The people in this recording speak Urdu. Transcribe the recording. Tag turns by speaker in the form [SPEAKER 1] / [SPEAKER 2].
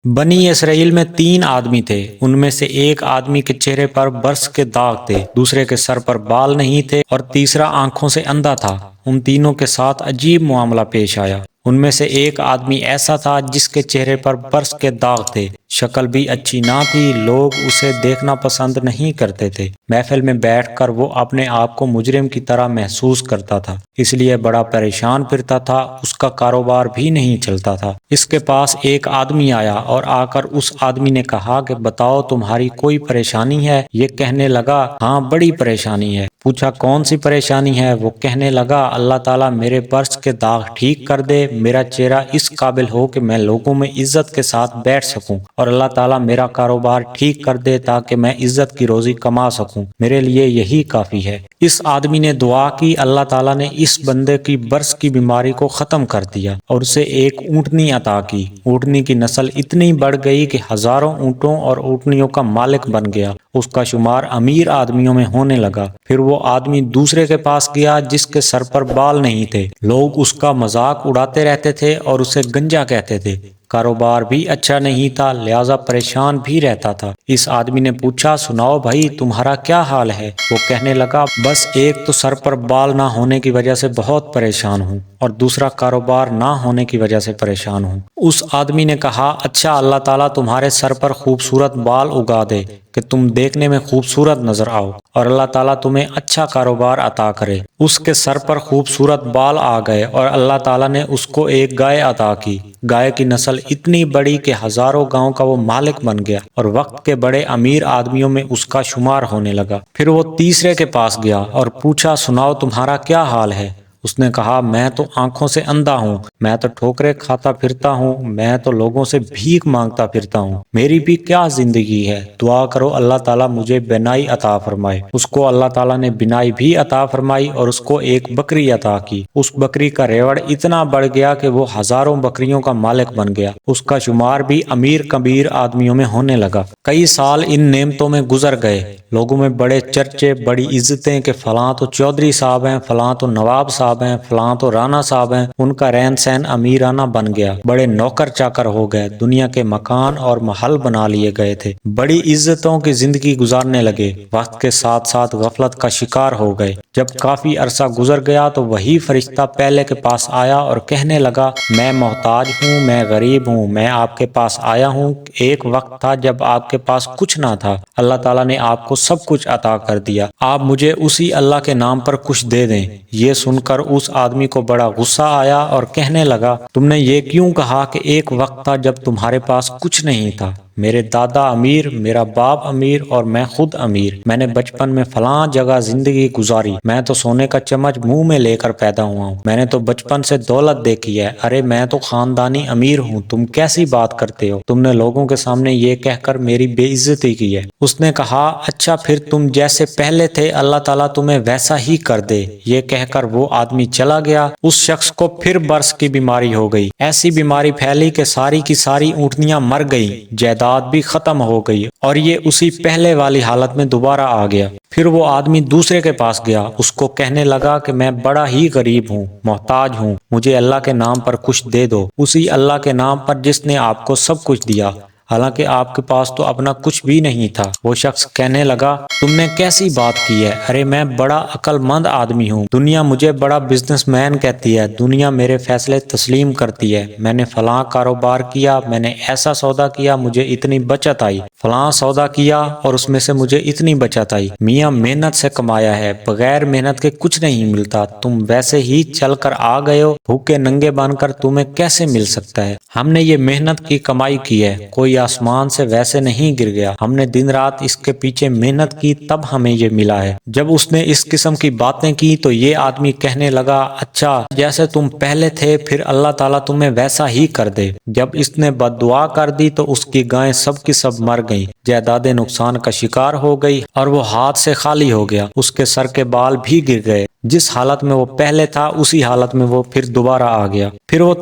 [SPEAKER 1] بنی اسرائیل میں 3 آدمی تھے۔ ان میں سے ایک آدمی کے چہرے پر برس کے داغ تھے، دوسرے کے سر پر بال نہیں تھے اور تیسرا آنکھوں سے اندھا تھا۔ ان تینوں کے ساتھ عجیب معاملہ پیش آیا۔ ان میں سے ایک آدمی ایسا تھا جس کے چہرے پر برس کے داغ تھے، شکل بھی اچھی نہ تھی، لوگ اسے دیکھنا پسند نہیں کرتے تھے۔ محفل میں بیٹھ کر وہ اپنے آپ کو مجرم کی طرح محسوس کرتا تھا، اس لیے بڑا پریشان پھرتا تھا، اس کا کاروبار بھی نہیں چلتا تھا۔ اس کے پاس ایک آدمی آیا اور آ کر اس آدمی نے کہا کہ بتاؤ تمہاری کوئی پریشانی ہے؟ یہ کہنے لگا ہاں بڑی پریشانی ہے۔ پوچھا کون سی پریشانی ہے؟ وہ کہنے لگا اللہ تعالیٰ میرے برس کے داغ ٹھیک کر دے، میرا چہرہ اس قابل ہو کہ میں لوگوں میں عزت کے ساتھ بیٹھ سکوں، اور اللہ تعالیٰ میرا کاروبار ٹھیک کر دے تاکہ میں عزت کی روزی کما سکوں، میرے لیے یہی کافی ہے۔ اس آدمی نے دعا کی، اللہ تعالیٰ نے اس بندے کی برس کی بیماری کو ختم کر دیا اور اسے ایک اونٹنی عطا کی۔ اونٹنی کی نسل اتنی بڑھ گئی کہ ہزاروں اونٹوں اور اونٹنیوں کا مالک بن گیا، اس کا شمار امیر آدمیوں میں ہونے لگا۔ پھر وہ آدمی دوسرے کے پاس گیا جس کے سر پر بال نہیں تھے، لوگ اس کا مذاق اڑاتے رہتے تھے اور اسے گنجا کہتے تھے۔ کاروبار بھی اچھا نہیں تھا، لہذا پریشان بھی رہتا تھا۔ اس آدمی نے پوچھا سناؤ بھائی تمہارا کیا حال ہے؟ وہ کہنے لگا بس ایک تو سر پر بال نہ ہونے کی وجہ سے بہت پریشان ہوں، اور دوسرا کاروبار نہ ہونے کی وجہ سے پریشان ہوں۔ اس آدمی نے کہا اچھا اللہ تعالیٰ تمہارے سر پر خوبصورت بال اگا دے کہ تم دیکھنے میں خوبصورت نظر آؤ، اور اللہ تعالیٰ تمہیں اچھا کاروبار عطا کرے۔ اس کے سر پر خوبصورت بال آ گئے اور اللہ تعالیٰ نے اس کو ایک گائے عطا کی۔ گائے کی نسل اتنی بڑی کہ ہزاروں گاؤں کا وہ مالک بن گیا اور وقت کے بڑے امیر آدمیوں میں اس کا شمار ہونے لگا۔ پھر وہ تیسرے کے پاس گیا اور پوچھا سناؤ تمہارا کیا حال ہے؟ اس نے کہا میں تو آنکھوں سے اندھا ہوں، میں تو ٹھوکریں کھاتا پھرتا ہوں، میں تو لوگوں سے بھیک مانگتا پھرتا ہوں، میری بھی کیا زندگی ہے؟ دعا کرو اللہ تعالیٰ مجھے بینائی عطا فرمائے۔ اس کو اللہ تعالیٰ نے بینائی بھی عطا فرمائی اور اس کو ایک بکری عطا کی۔ اس بکری کا ریوڑ اتنا بڑھ گیا کہ وہ ہزاروں بکریوں کا مالک بن گیا، اس کا شمار بھی امیر کبیر آدمیوں میں ہونے لگا۔ کئی سال ان نعمتوں میں گزر گئے، لوگوں میں بڑے چرچے، بڑی عزتیں کہ فلاں تو چودھری صاحب ہیں، فلاں تو نواب صاحب ہیں، فلاں تو رانا صاحب ہیں۔ ان کا رہن سہن امیرانہ بن گیا، بڑے نوکر چاکر ہو گئے، دنیا کے مکان اور محل بنا لیے گئے تھے، بڑی عزتوں کی زندگی گزارنے لگے، وقت کے ساتھ ساتھ غفلت کا شکار ہو گئے۔ جب کافی عرصہ گزر گیا تو وہی فرشتہ پہلے کے پاس آیا اور کہنے لگا میں محتاج ہوں، میں غریب ہوں، میں آپ کے پاس آیا ہوں۔ ایک وقت تھا جب آپ کے پاس کچھ نہ تھا، اللہ تعالیٰ نے آپ کو سب کچھ عطا کر دیا، آپ مجھے اسی اللہ کے نام پر کچھ دے دیں۔ یہ سن کر اس آدمی کو بڑا غصہ آیا اور کہنے لگا تم نے یہ کیوں کہا کہ ایک وقت تھا جب تمہارے پاس کچھ نہیں تھا؟ میرے دادا امیر، میرا باپ امیر اور میں خود امیر، میں نے بچپن میں فلاں جگہ زندگی گزاری، میں تو سونے کا چمچ منہ میں لے کر پیدا ہوا ہوں، میں نے تو بچپن سے دولت دیکھی ہے، ارے میں تو خاندانی امیر ہوں، تم کیسی بات کرتے ہو؟ تم نے لوگوں کے سامنے یہ کہہ کر میری بے عزتی کی ہے۔ اس نے کہا اچھا پھر تم جیسے پہلے تھے اللہ تعالیٰ تمہیں ویسا ہی کر دے۔ یہ کہہ کر وہ آدمی چلا گیا۔ اس شخص کو پھر برس کی بیماری ہو گئی، ایسی بیماری پھیلی کہ ساری کی ساری اونٹنیاں مر گئیں، جائیداد بھی ختم ہو گئی اور یہ اسی پہلے والی حالت میں دوبارہ آ گیا۔ پھر وہ آدمی دوسرے کے پاس گیا، اس کو کہنے لگا کہ میں بڑا ہی غریب ہوں، محتاج ہوں، مجھے اللہ کے نام پر کچھ دے دو، اسی اللہ کے نام پر جس نے آپ کو سب کچھ دیا، حالانکہ آپ کے پاس تو اپنا کچھ بھی نہیں تھا۔ وہ شخص کہنے لگا تم نے کیسی بات کی ہے؟ ارے میں بڑا عقل مند آدمی ہوں، دنیا مجھے بڑا بزنس مین کہتی ہے، دنیا میرے فیصلے تسلیم کرتی ہے، میں نے فلاں کاروبار کیا، میں نے ایسا سودا کیا، مجھے اتنی بچت آئی، فلاں سودا کیا اور اس میں سے مجھے اتنی بچت آئی، میاں محنت سے کمایا ہے، بغیر محنت کے کچھ نہیں ملتا، تم ویسے ہی چل کر آ گئے ہو، بھوکے ننگے بن کر تمہیں کیسے مل سکتا ہے؟ ہم نے یہ محنت کی کمائی کی ہے، کوئی آسمان سے ویسے نہیں گر گیا، ہم نے دن رات اس کے پیچھے محنت کی تب ہمیں یہ ملا ہے۔ جب اس نے اس قسم کی باتیں کی تو یہ آدمی کہنے لگا اچھا جیسے تم پہلے تھے پھر اللہ تعالیٰ تمہیں ویسا ہی کر دے۔ جب اس نے بد دعا کر دی تو اس کی گائیں سب کی سب مر گئیں، جائیدادیں نقصان کا شکار ہو گئی اور وہ ہاتھ سے خالی ہو گیا، اس کے سر کے بال بھی گر گئے، جس حالت میں وہ پہلے تھا اسی حالت میں وہ پھر دوبارہ آ گیا۔ پھر وہ